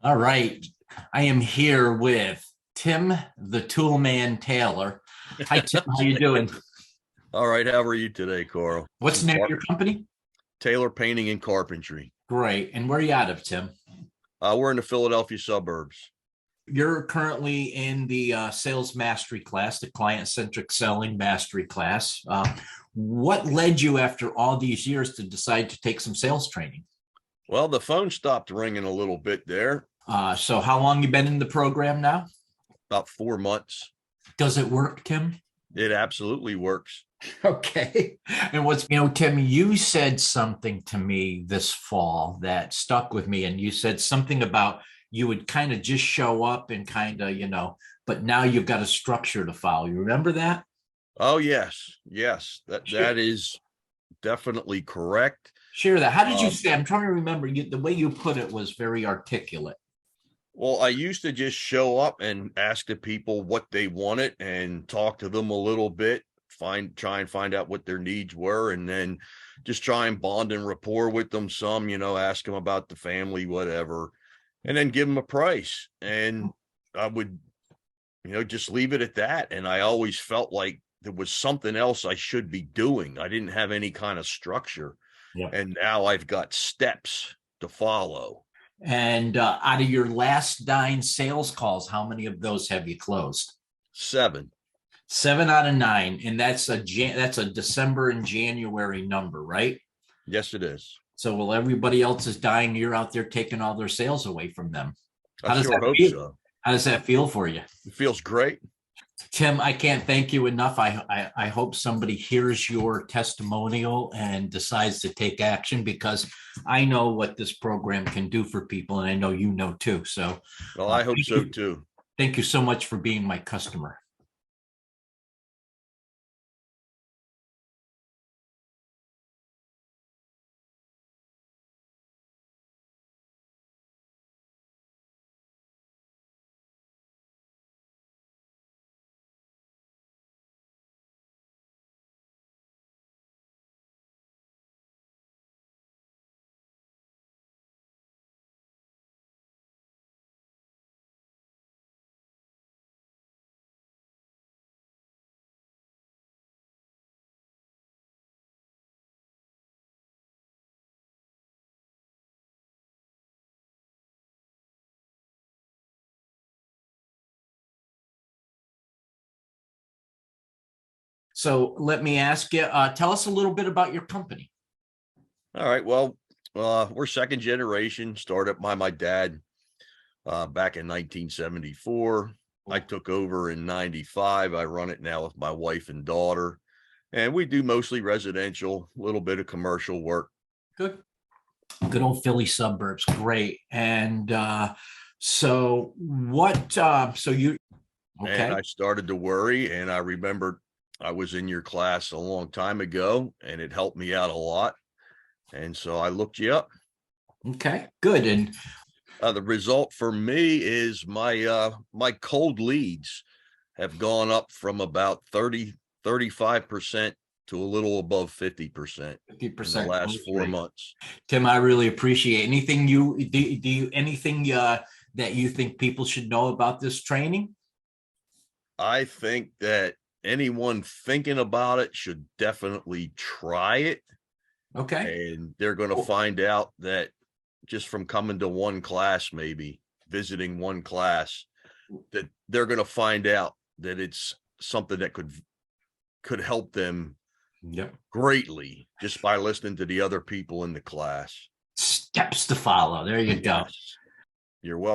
All right. I am here with Tim the Toolman Taylor. Hi, Tim. How you doing? All right, how are you today, Carl? This What's is the name of your company? Taylor Painting and Carpentry. Great. And where are you out of, Tim? We're in the Philadelphia suburbs. You're currently in the sales mastery class, the client-centric selling mastery class. What led you after all these years to decide to take some sales training? Well, the phone stopped ringing a little bit there, So how long you been in the program now? about 4 months. Does it work, Tim? It absolutely works. Okay. And Tim, you said something to me this fall that stuck with me. And you said something about you would kind of just show up and kind of, but now you've got a structure to follow. You remember that? Oh, yes, yes, that is definitely correct. Share that. How did you Um, say? I'm trying to remember. The way you put it was very articulate. well, I used to just show up and ask the people what they wanted and talk to them a little bit, try and find out what their needs were, and then just try and bond and rapport with them some, ask them about the family, whatever, and then give them a price. And I would, just leave it at that. And I always felt like there was something else I should be doing. I didn't have any kind of structure. Yeah. And now I've got steps to follow. And out of your last 9 sales calls, how many of those have you closed? 7. 7 out of 9, and that's a December and January number, right? Yes, it is. So while everybody else is dying, you're out there taking all their sales away from them. How I does sure that hope feel? so. How does that feel for you? It feels great. Tim, I can't thank you enough. I hope somebody hears your testimonial and decides to take action, because I know what this program can do for people, and I know you know too. So Well, I hope so too. thank you so much for being my customer. So let me ask you, tell us a little bit about your company. All right. Well, we're second generation, started by my dad back in 1974. I took over in 95. I run it now with my wife and daughter, and we do mostly residential, a little bit of commercial work. Good. Good old Philly suburbs. Great. And so what, so you, okay. And I started to worry, and I remembered I was in your class a long time ago, and it helped me out a lot. And so I looked you up. Okay, good. And The result for me is my cold leads have gone up from about 35% to a little above 50% in the 50% last 4 months. Tim, I really appreciate anything anything that you think people should know about this training? I think that anyone thinking about it should definitely try it. Okay. And they're going to find out that just from coming to one class, maybe visiting one class, that they're going to find out that it's something that could help them Yep. greatly just by listening to the other people in the class. Steps to follow. There you go. Yes. You're welcome.